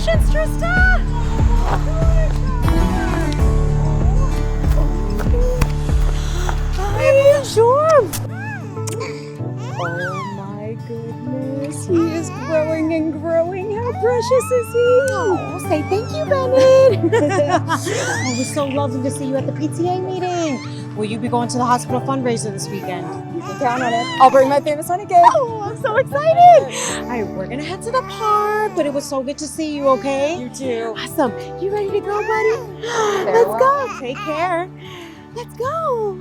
Congratulations, Trista! Hi, Shorb! Oh my goodness, he is growing and growing. How precious is he? Oh, say thank you, Bennett. Oh, it was so lovely to see you at the PTA meeting. Will you be going to the hospital fundraiser this weekend? You can count on it. I'll bring my famous honey cake. Oh, I'm so excited. All right, we're gonna head to the park, but it was so good to see you, okay? You too. Awesome. You ready to go, buddy? Farewell. Let's go. Take care. Let's go.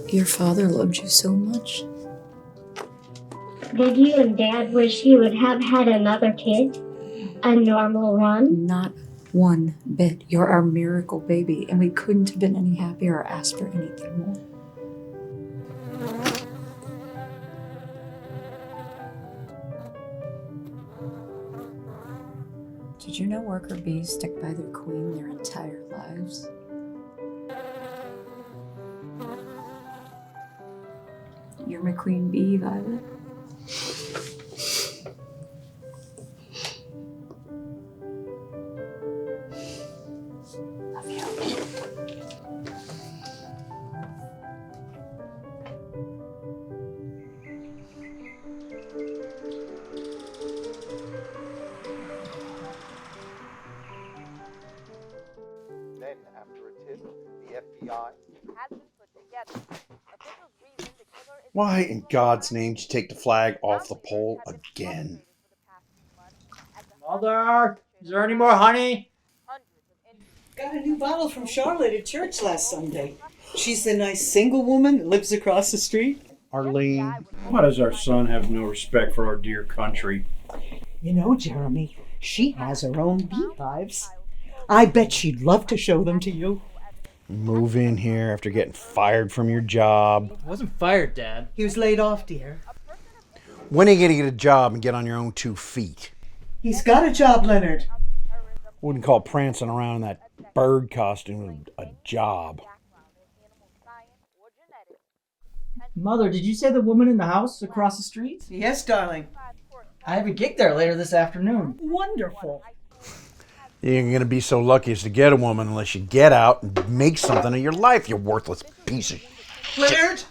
Your father loved you so much. Did you and Dad wish you would have had another kid? A normal one? Not one bit. You're our miracle baby, and we couldn't have been any happier or asked for anything more. Did you know worker bees stick by their queen their entire lives? You're my queen bee, Violet. Love you. Then, after a tip, the FBI. Why in God's name did you take the flag off the pole again? Mother, is there any more honey? Got a new bottle from Charlotte at church last Sunday. She's the nice single woman that lives across the street. Arlene. Why does our son have no respect for our dear country? You know, Jeremy, she has her own beehives. I bet she'd love to show them to you. Move in here after getting fired from your job. I wasn't fired, Dad. He was laid off, dear. When are you going to get a job and get on your own 2 feet? He's got a job, Leonard. Wouldn't call prancing around in that bird costume a job. Mother, did you say the woman in the house across the street? Yes, darling. I have a gig there later this afternoon. Wonderful. You ain't going to be so lucky as to get a woman unless you get out and make something of your life, you worthless piece of shit. Leonard!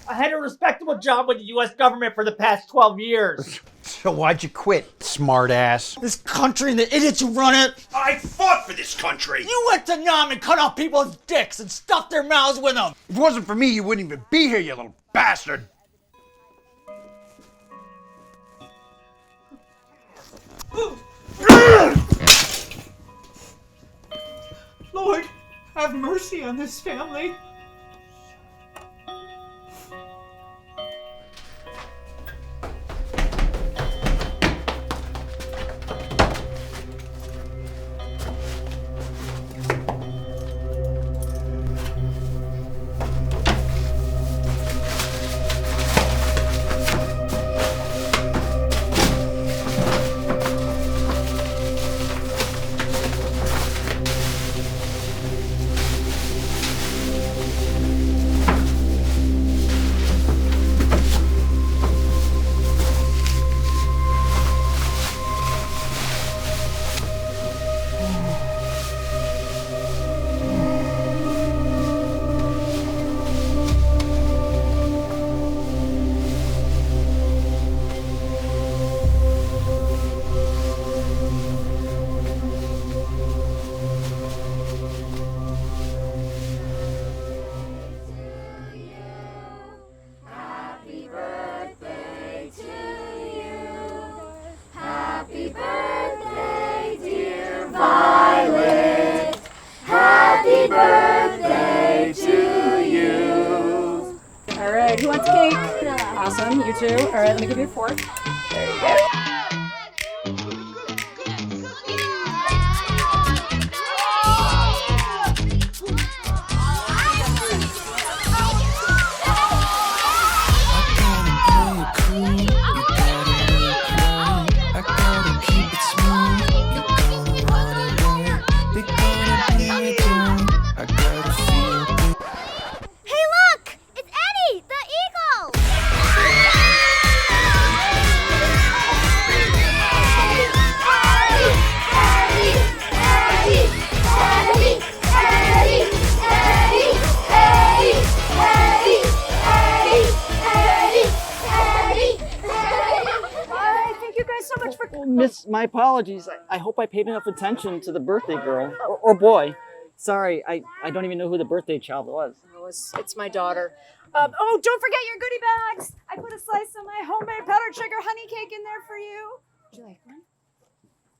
I had a respectable job with the U.S. government for the past 12 years. So why'd you quit, smart ass? This country and the idiots who run it. I fought for this country! You went to Nam and cut off people's dicks and stuffed their mouths with them. If it wasn't for me, you wouldn't even be here, you little bastard! Lord, have mercy on this family. right, who wants cake? Awesome, you too. All right, let me give you a fork. There you go. Hey, look! It's Eddie, the eagle! Thank you guys so much for. Oh, Miss, my apologies. I hope I paid enough attention to the birthday girl or boy. Sorry, I don't even know who the birthday child was. Oh, it's my daughter. Oh, don't forget your goodie bags. I put a slice of my homemade powdered sugar honey cake in there for you. Would you like one?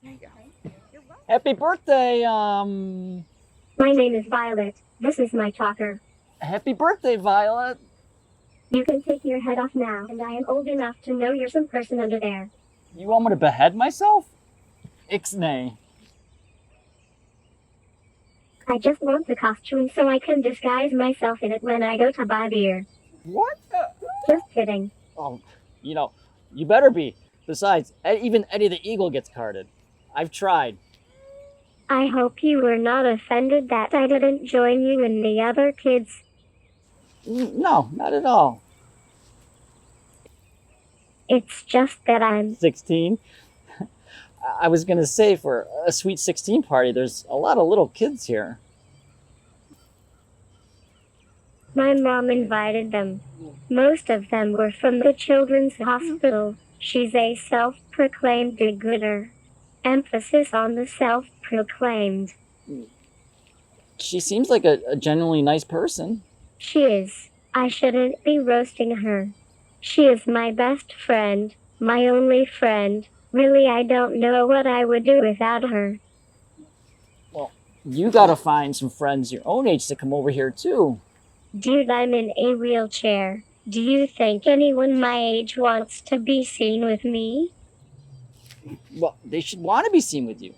There you go. Happy birthday, My name is Violet. This is my talker. Happy birthday, Violet. You can take your head off now, and I am old enough to know you're some person under there. You want me to behead myself? Ixnay. I just want the costume so I can disguise myself in it when I go to buy beer. What? Just kidding. Oh, you better be. Besides, even Eddie the Eagle gets carded. I've tried. I hope you were not offended that I didn't join you and the other kids. No, not at all. It's just that I'm 16? I was gonna say, for a sweet 16 party, there's a lot of little kids here. My mom invited them. Most of them were from the children's hospital. She's a self-proclaimed do-gooder. Emphasis on the self-proclaimed. She seems like a genuinely nice person. She is. I shouldn't be roasting her. She is my best friend, my only friend. Really, I don't know what I would do without her. Well, you gotta find some friends your own age to come over here, too. Dude, I'm in a wheelchair. Do you think anyone my age wants to be seen with me? Well, they should want to be seen with you.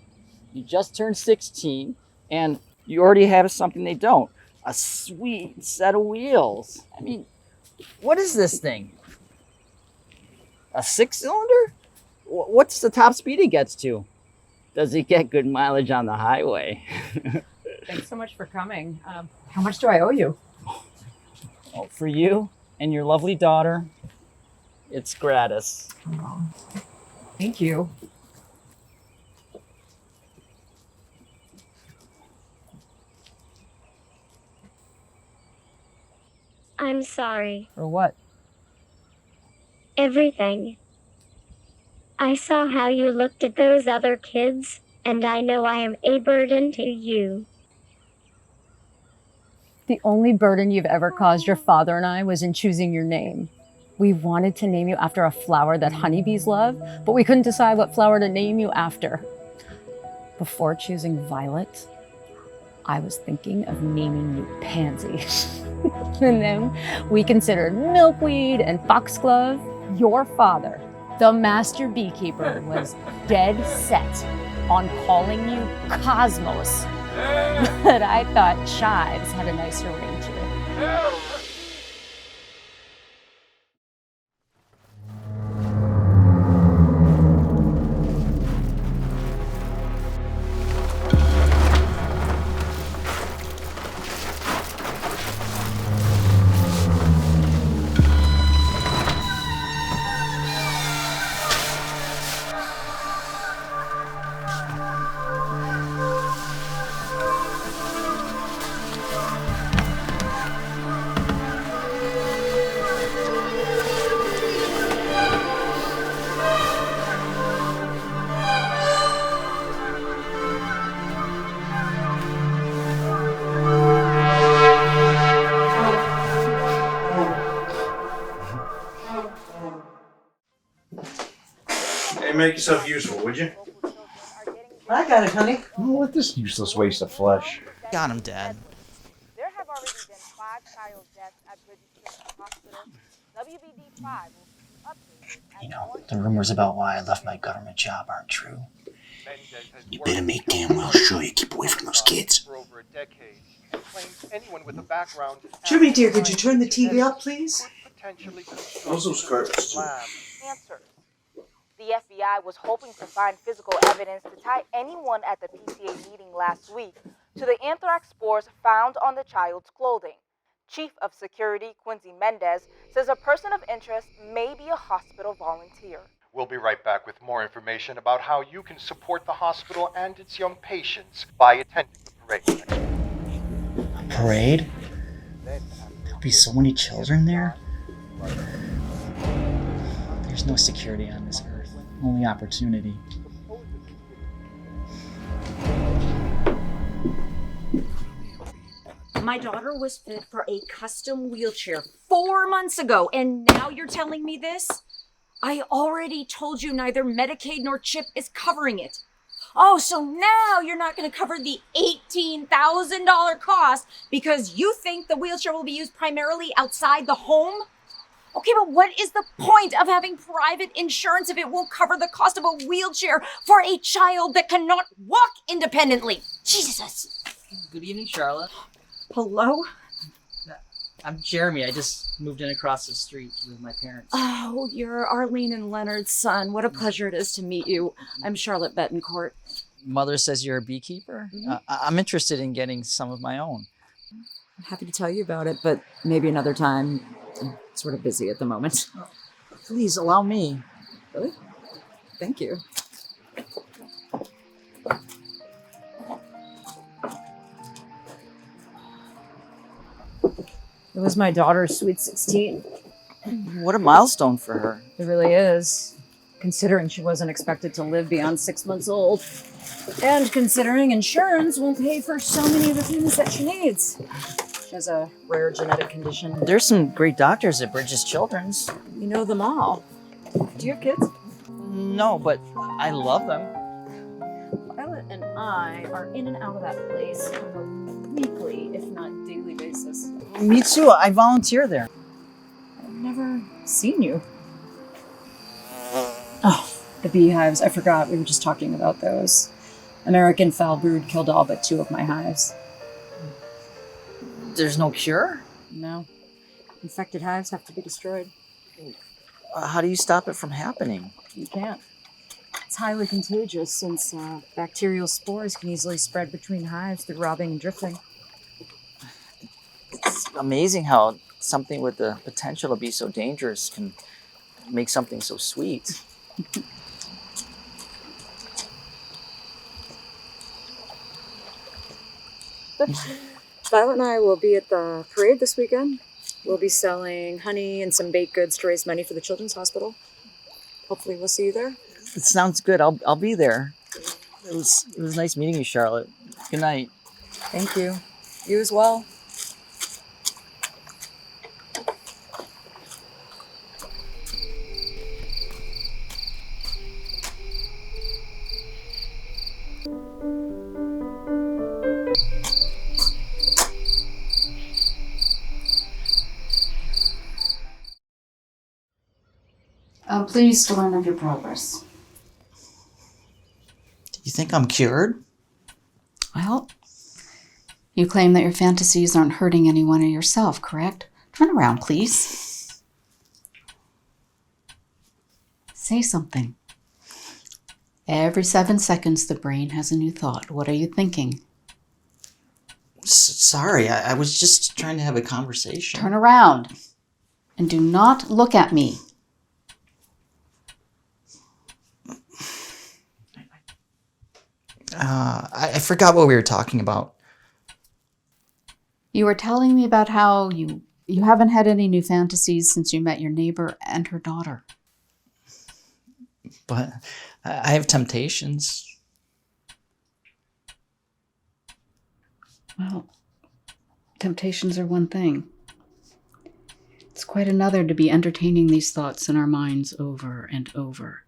You just turned 16, and you already have something they don't. A sweet set of wheels. I mean, what is this thing? A 6-cylinder? What's the top speed he gets to? Does he get good mileage on the highway? Thanks so much for coming. How much do I owe you? Well, for you and your lovely daughter, it's gratis. Oh, thank you. I'm sorry. For what? Everything. I saw how you looked at those other kids, and I know I am a burden to you. The only burden you've ever caused your father and I was in choosing your name. We wanted to name you after a flower that honeybees love, but we couldn't decide what flower to name you after. Before choosing Violet, I was thinking of naming you Pansy. And then we considered milkweed and foxglove. Your father, the master beekeeper, was dead set on calling you Cosmos. But I thought Chives had a nicer ring to it. Hey, make yourself useful, would you? I got it, honey. Oh, what this useless waste of flesh? Got him, Dad. There have already been 5 that child's death at Bridges Children's Hospital. WBD5 will keep you updated. You know, the rumors about why I left my government job aren't true. You better make damn well sure you keep away from those kids. For over a decade, and claims anyone with a background. Jimmy dear, could you turn the TV up, please? How's those carpets? Answers. The FBI was hoping to find physical evidence to tie anyone at the PTA meeting last week to the anthrax spores found on the child's clothing. Chief of Security Quincy Mendez says a person of interest may be a hospital volunteer. We'll be right back with more information about how you can support the hospital and its young patients by attending the parade. A parade? There'll be so many children there. There's no security on this earth, only opportunity. My daughter was fit for a custom wheelchair 4 months ago, and now you're telling me this? I already told you neither Medicaid nor CHIP is covering it. Oh, so now you're not going to cover the $18,000 cost because you think the wheelchair will be used primarily outside the home? Okay, but what is the point of having private insurance if it won't cover the cost of a wheelchair for a child that cannot walk independently? Jesus! Good evening, Charlotte. Hello? I'm Jeremy. I just moved in across the street with my parents. Oh, you're Arlene and Leonard's son. What a pleasure it is to meet you. I'm Charlotte Betancourt. Mother says you're a beekeeper? Mm-hmm. I'm interested in getting some of my own. I'm happy to tell you about it, but maybe another time. I'm sort of busy at the moment. Please allow me. Really? Thank you. It was my daughter's sweet 16. What a milestone for her. It really is, considering she wasn't expected to live beyond 6 months old. And considering insurance won't pay for so many of the things that she needs. She has a rare genetic condition. There's some great doctors at Bridges Children's. You know them all. Do you have kids? No, but I love them. Violet and I are in and out of that place on a weekly, if not daily basis. Me too. I volunteer there. I've never seen you. Oh, the beehives. I forgot. We were just talking about those. American Foulbrood killed all but 2 of my hives. There's no cure? No. Infected hives have to be destroyed. How do you stop it from happening? You can't. It's highly contagious since bacterial spores can easily spread between hives through robbing and drifting. It's amazing how something with the potential to be so dangerous can make something so sweet. Violet and I will be at the parade this weekend. We'll be selling honey and some baked goods to raise money for the Children's Hospital. Hopefully we'll see you there. It sounds good. I'll be there. It was nice meeting you, Charlotte. Good night. Thank you. You as well. Please to learn of your progress. Do you think I'm cured? Well, you claim that your fantasies aren't hurting anyone or yourself, correct? Turn around, please. Say something. Every 7 seconds, the brain has a new thought. What are you thinking? Sorry, I was just trying to have a conversation. Turn around and do not look at me. I forgot what we were talking about. You were telling me about how you haven't had any new fantasies since you met your neighbor and her daughter. But I have temptations. Well, temptations are one thing. It's quite another to be entertaining these thoughts in our minds over and over,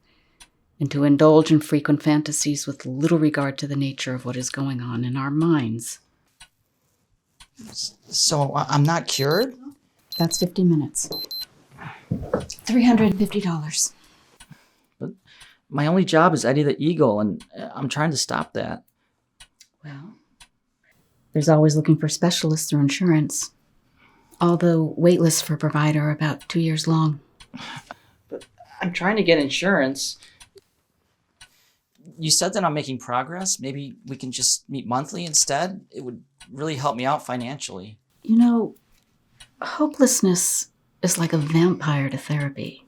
and to indulge in frequent fantasies with little regard to the nature of what is going on in our minds. So I'm not cured? That's 50 minutes. $350. But my only job is Eddie the Eagle, and I'm trying to stop that. Well, there's always looking for specialists through insurance. Although wait lists for provider are about 2 years long. But I'm trying to get insurance. You said that I'm making progress. Maybe we can just meet monthly instead. It would really help me out financially. You know, hopelessness is like a vampire to therapy.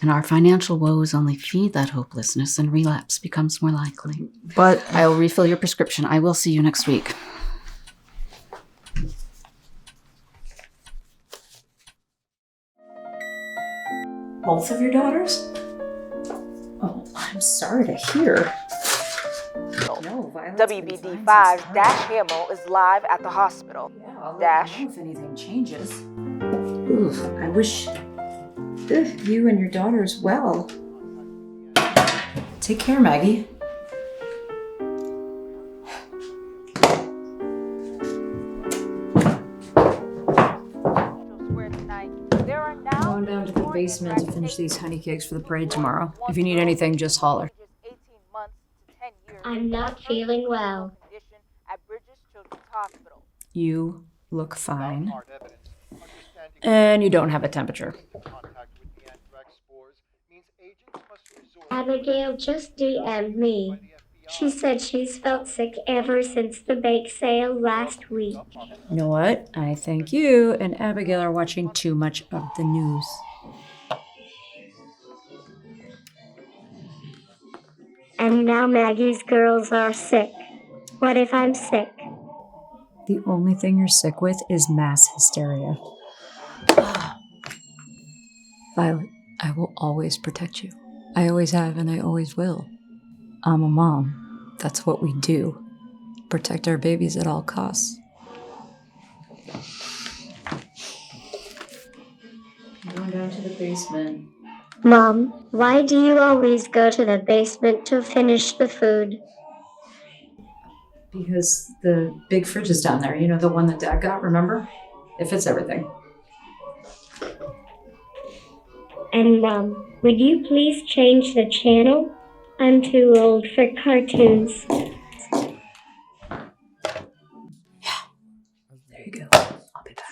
And our financial woes only feed that hopelessness, and relapse becomes more likely. But I'll refill your prescription. I will see you next week. Both of your daughters? Oh, I'm sorry to hear. No, WBD5's Dash Hamill is live at the hospital. Dash. If anything changes. Oof, I wish you and your daughters well. Take care, Maggie. I'm going down to the basement to finish these honey cakes for the parade tomorrow. If you need anything, just holler. I'm not feeling well. You look fine. And you don't have a temperature. Abigail just DM'd me. She said she's felt sick ever since the bake sale last week. You know what? I think you and Abigail are watching too much of the news. And now Maggie's girls are sick. What if I'm sick? The only thing you're sick with is mass hysteria. Violet, I will always protect you. I always have and I always will. I'm a mom. That's what we do. Protect our babies at all costs. I'm going down to the basement. Mom, why do you always go to the basement to finish the food? Because the big fridge is down there. You know, the one that Dad got, remember? It fits everything. And Mom, would you please change the channel? I'm too old for cartoons. There you go. I'll be back.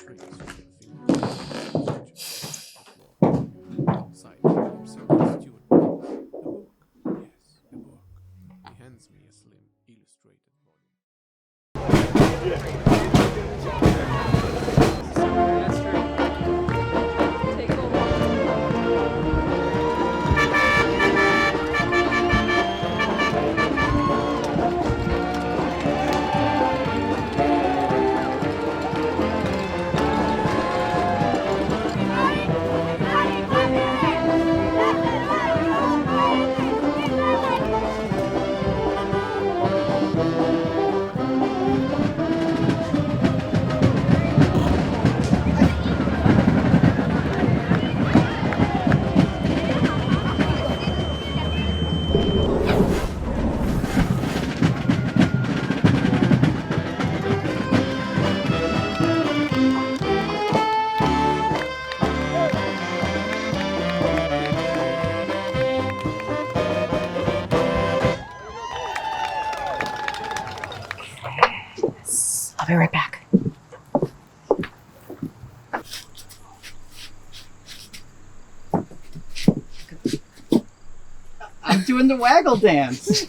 I'll be right back. I'm doing the waggle dance.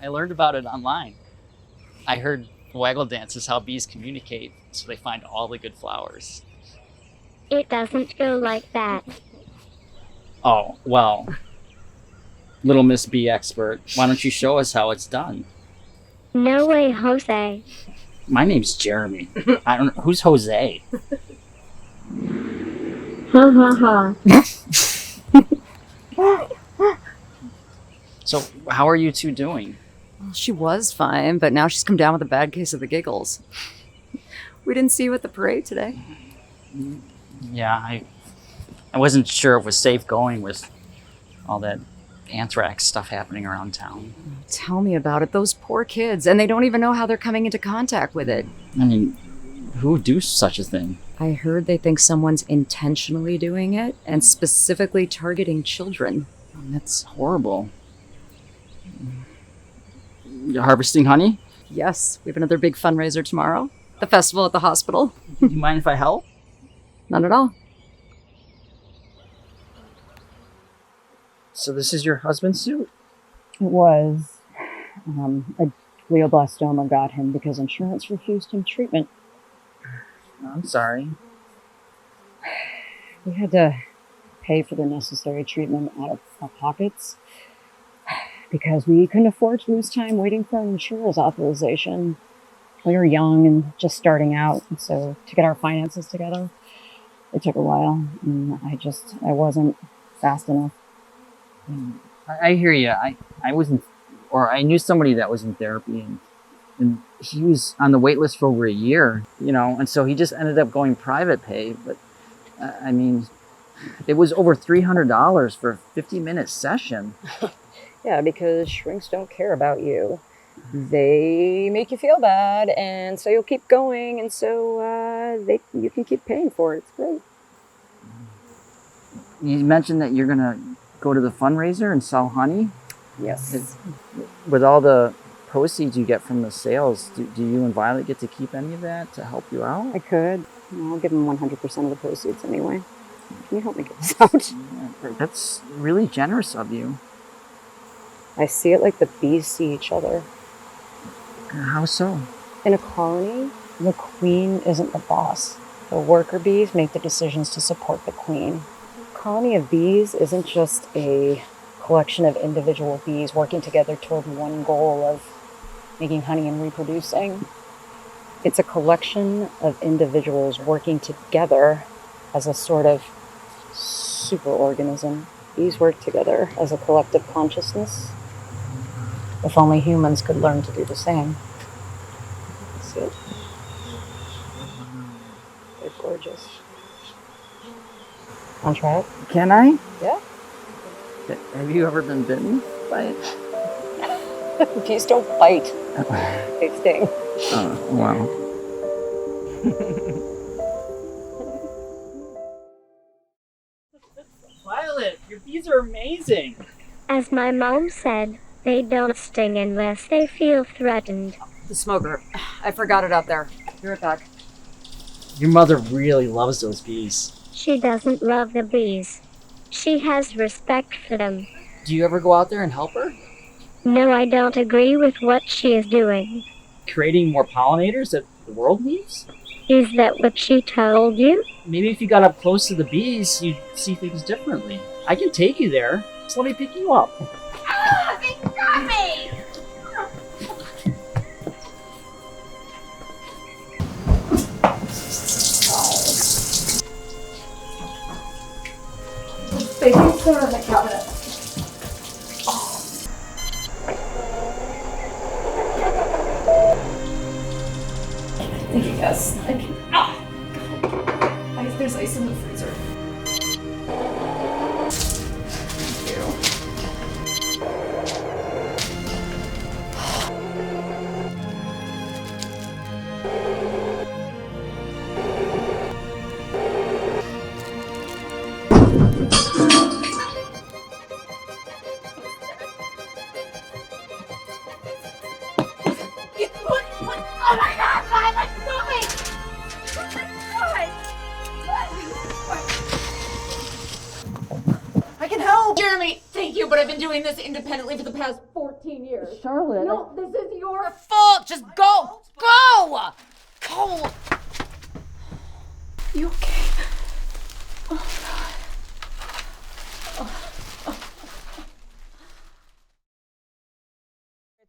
I learned about it online. I heard waggle dance is how bees communicate, so they find all the good flowers. It doesn't go like that. Oh, well. Little Miss Bee expert, why don't you show us how it's done? No way, Jose. My name's Jeremy. I don't know. Who's Jose? Ha ha ha. So, how are you two doing? Well, she was fine, but now she's come down with a bad case of the giggles. We didn't see you at the parade today. Yeah, I wasn't sure if it was safe going with all that anthrax stuff happening around town. Tell me about it. Those poor kids, and they don't even know how they're coming into contact with it. I mean, who would do such a thing? I heard they think someone's intentionally doing it and specifically targeting children. That's horrible. You're harvesting honey? Yes, we have another big fundraiser tomorrow. The festival at the hospital. Do you mind if I help? Not at all. So this is your husband's suit? It was. A glioblastoma got him because insurance refused him treatment. I'm sorry. We had to pay for the necessary treatment out of our pockets because we couldn't afford to lose time waiting for an insurer's authorization. We were young and just starting out, so to get our finances together, it took a while, and I wasn't fast enough. I hear you. I wasn't, or I knew somebody that was in therapy, and he was on the wait list for over a year, and so he just ended up going private pay. But I mean, it was over $300 for a 50-minute session. Yeah, because shrinks don't care about you. They make you feel bad, and so you'll keep going, and so you can keep paying for it. It's great. You mentioned that you're gonna go to the fundraiser and sell honey. Yes. With all the proceeds you get from the sales, do you and Violet get to keep any of that to help you out? I could. I'll give them 100% of the proceeds anyway. Can you help me get this out? Yeah, that's really generous of you. I see it like the bees see each other. How so? In a colony, the queen isn't the boss. The worker bees make the decisions to support the queen. A colony of bees isn't just a collection of individual bees working together toward one goal of making honey and reproducing. It's a collection of individuals working together as a sort of superorganism. Bees work together as a collective consciousness. If only humans could learn to do the same. See it? They're gorgeous. Want to try it? Can I? Yeah. Have you ever been bitten by it? Bees don't bite. They sting. Oh, wow. Violet, your bees are amazing. As my mom said, they don't sting unless they feel threatened. The smoker. I forgot it out there. Be right back. Your mother really loves those bees. She doesn't love the bees. She has respect for them. Do you ever go out there and help her? No, I don't agree with what she is doing. Creating more pollinators that the world needs? Is that what she told you? Maybe if you got up close to the bees, you'd see things differently. I can take you there. Just let me pick you up. Ah, they got me! Baking soda in the cabinet. Thank you, guys. There's ice in the freezer. Thank you. Oh my god, Violet, stop it! I can help! Jeremy, thank you, but I've been doing this independently for the past 14 years. Charlotte. No, this is your fault! Just go! Go! Go! You okay? Oh, God.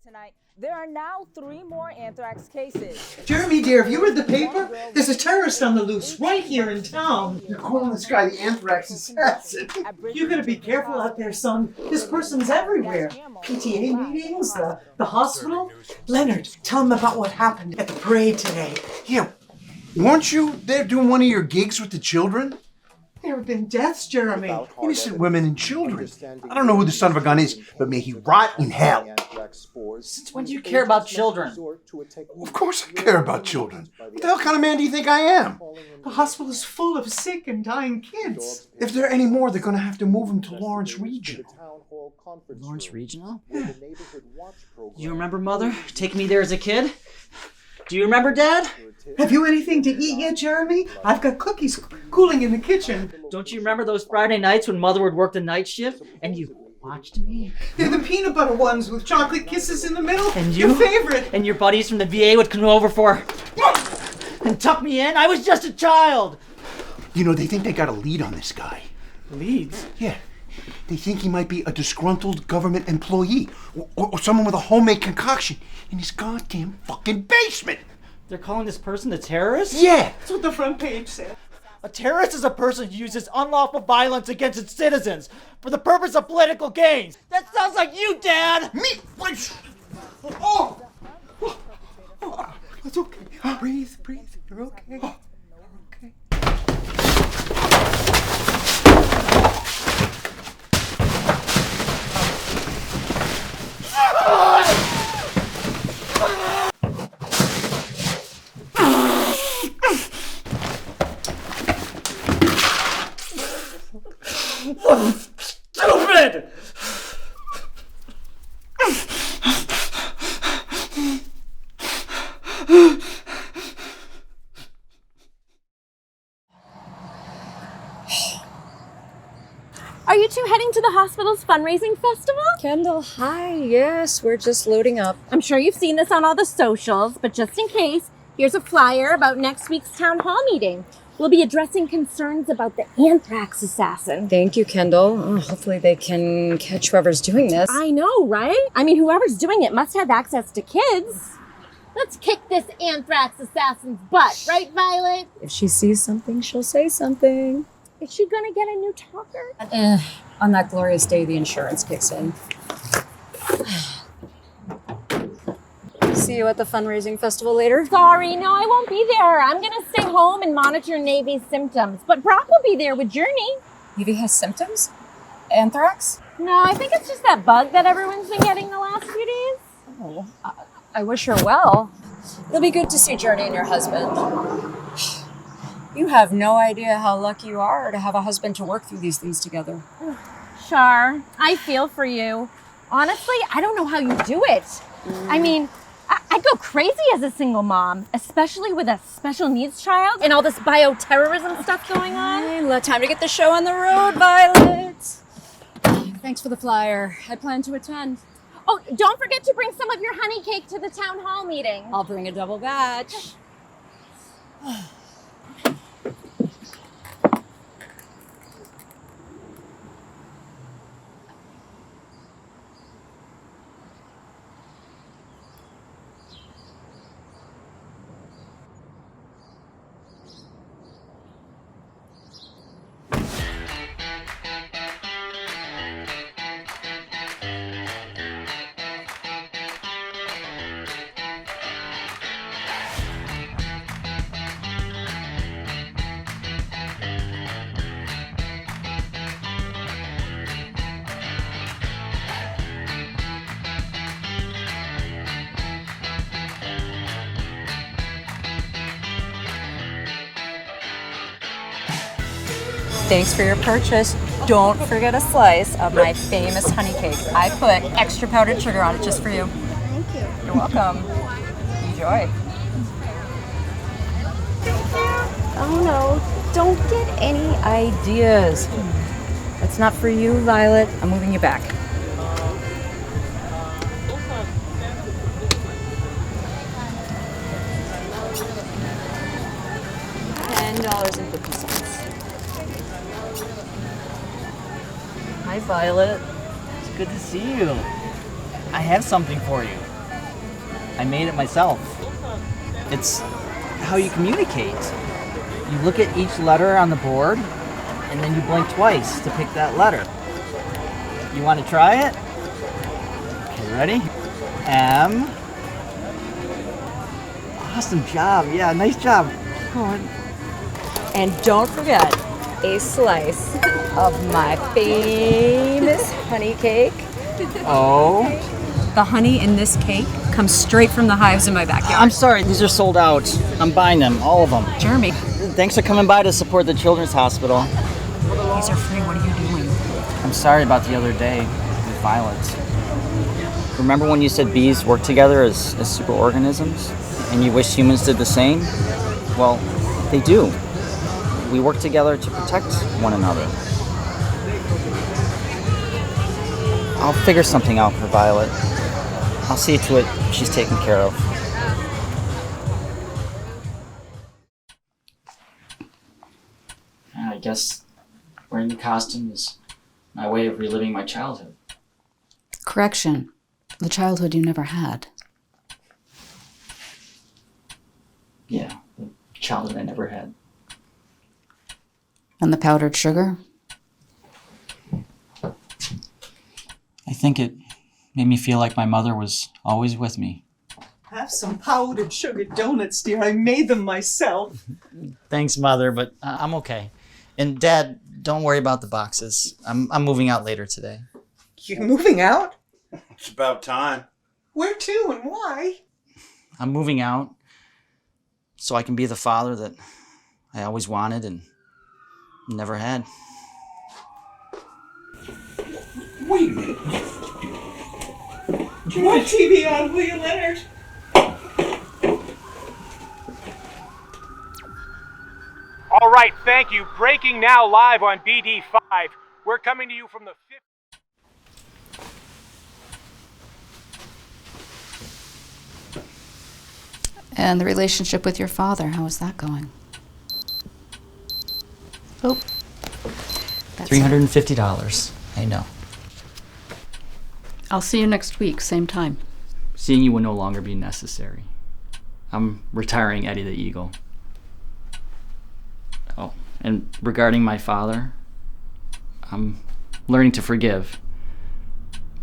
Tonight, there are now 3 more anthrax cases. Jeremy, dear, have you read the paper? There's a terrorist on the loose right here in town. You're calling this guy the anthrax assassin. You gotta be careful out there, son. This person's everywhere. PTA meetings, the hospital. Leonard, tell him about what happened at the parade today. Yeah, weren't you there doing one of your gigs with the children? There have been deaths, Jeremy. Innocent women and children. I don't know who the son of a gun is, but may he rot in hell. Since when do you care about children? Of course I care about children. What the hell kind of man do you think I am? The hospital is full of sick and dying kids. If there are any more, they're going to have to move them to Lawrence Regional. Lawrence Regional? You remember, Mother, taking me there as a kid? Do you remember, Dad? Have you anything to eat yet, Jeremy? I've got cookies cooling in the kitchen. Don't you remember those Friday nights when Mother would work the night shift and you watched me? They're the peanut butter ones with chocolate kisses in the middle. And you? Your favorite. And your buddies from the VA would come over for... and tuck me in? I was just a child! You know, they think they got a lead on this guy. Leads? Yeah. They think he might be a disgruntled government employee or someone with a homemade concoction in his goddamn fucking basement. They're calling this person a terrorist? Yeah. That's what the front page said. A terrorist is a person who uses unlawful violence against its citizens for the purpose of political gains. That sounds like you, Dad! Me? What? Oh! It's okay. Breathe. You're okay. You're okay. Stupid! Are you two heading to the hospital's fundraising festival? Kendall, hi. Yes, we're just loading up. I'm sure you've seen this on all the socials, but just in case, here's a flyer about next week's town hall meeting. We'll be addressing concerns about the anthrax assassin. Thank you, Kendall. Oh, hopefully they can catch whoever's doing this. I know, right? I mean, whoever's doing it must have access to kids. Let's kick this anthrax assassin's butt, right, Violet? If she sees something, she'll say something. Is she gonna get a new talker? On that glorious day, the insurance kicks in. See you at the fundraising festival later? Sorry, no, I won't be there. I'm gonna stay home and monitor Navy's symptoms. But Brock will be there with Journey. Navy has symptoms? Anthrax? No, I think it's just that bug that everyone's been getting the last few days. Oh, I wish her well. It'll be good to see Journey and your husband. You have no idea how lucky you are to have a husband to work through these things together. Char, I feel for you. Honestly, I don't know how you do it. I mean, I'd go crazy as a single mom, especially with a special needs child and all this bioterrorism stuff going on. Time to get the show on the road, Violet. Thanks for the flyer. I plan to attend. Oh, don't forget to bring some of your honey cake to the town hall meeting. I'll bring a double batch. Thanks for your purchase. Don't forget a slice of my famous honey cake. I put extra powdered sugar on it just for you. Thank you. You're welcome. Enjoy. Oh no, don't get any ideas. That's not for you, Violet. I'm moving you back. $10.50. Hi, Violet. It's good to see you. I have something for you. I made it myself. It's how you communicate. You look at each letter on the board, and then you blink twice to pick that letter. You want to try it? Okay, ready? M. Awesome job. Yeah, nice job. And don't forget, a slice of my famous honey cake. Oh? The honey in this cake comes straight from the hives in my backyard. I'm sorry, these are sold out. I'm buying them, all of them. Jeremy. Thanks for coming by to support the Children's Hospital. These are free. What are you doing? I'm sorry about the other day with Violet. Remember when you said bees work together as superorganisms? And you wish humans did the same? Well, they do. We work together to protect one another. I'll figure something out for Violet. I'll see to it she's taken care of. I guess wearing the costume is my way of reliving my childhood. Correction. The childhood you never had. Yeah, the childhood I never had. And the powdered sugar? I think it made me feel like my mother was always with me. Have some powdered sugar donuts, dear. I made them myself. Thanks, Mother, but I'm okay. And Dad, don't worry about the boxes. I'm moving out later today. You're moving out? It's about time. Where to and why? I'm moving out so I can be the father that I always wanted and never had. Wait a minute. More TV on, will you, Leonard? All right, thank you. Breaking now live on BD5. We're coming to you from the 5th. And the relationship with your father, how is that going? Oh. $350. I know. I'll see you next week, same time. Seeing you will no longer be necessary. I'm retiring Eddie the Eagle. Oh, and regarding my father, I'm learning to forgive.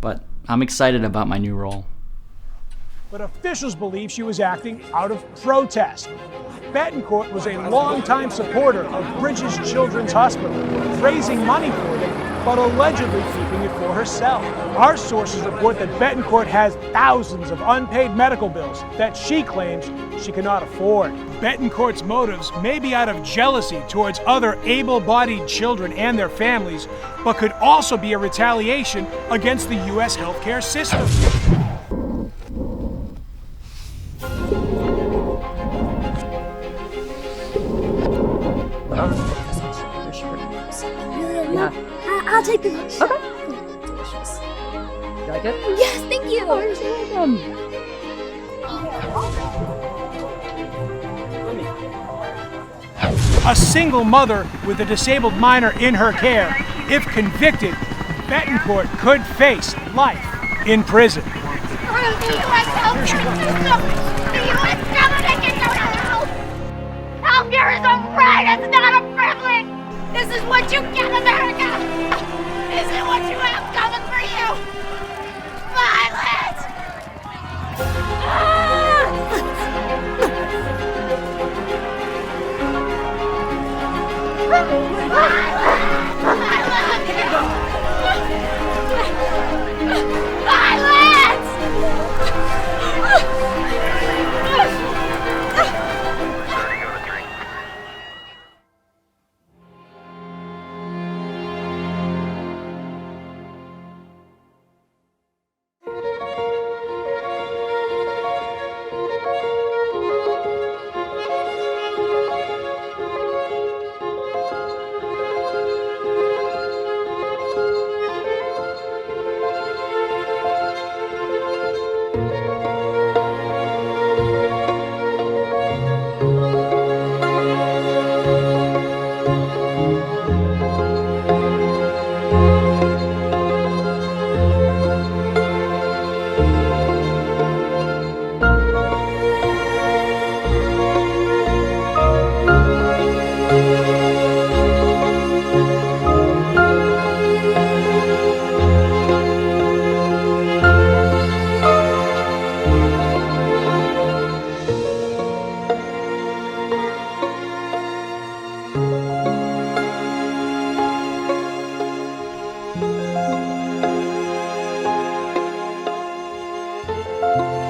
But I'm excited about my new role. But officials believe she was acting out of protest. Betancourt was a longtime supporter of Bridges Children's Hospital, raising money for them, but allegedly keeping it for herself. Our sources report that Betancourt has thousands of unpaid medical bills that she claims she cannot afford. Betancourt's motives may be out of jealousy towards other able-bodied children and their families, but could also be a retaliation against the U.S. healthcare system. Yeah. I'll take the lunch. Okay. Delicious. You like it? Yes, thank you. Oh, you're so welcome. A single mother with a disabled minor in her care. If convicted, Betancourt could face life in prison. The U.S. healthcare system! The U.S. government can go to hell! Healthcare is a right, it's not a privilege! This is what you get, America! This is what you have coming for you! Violence! you.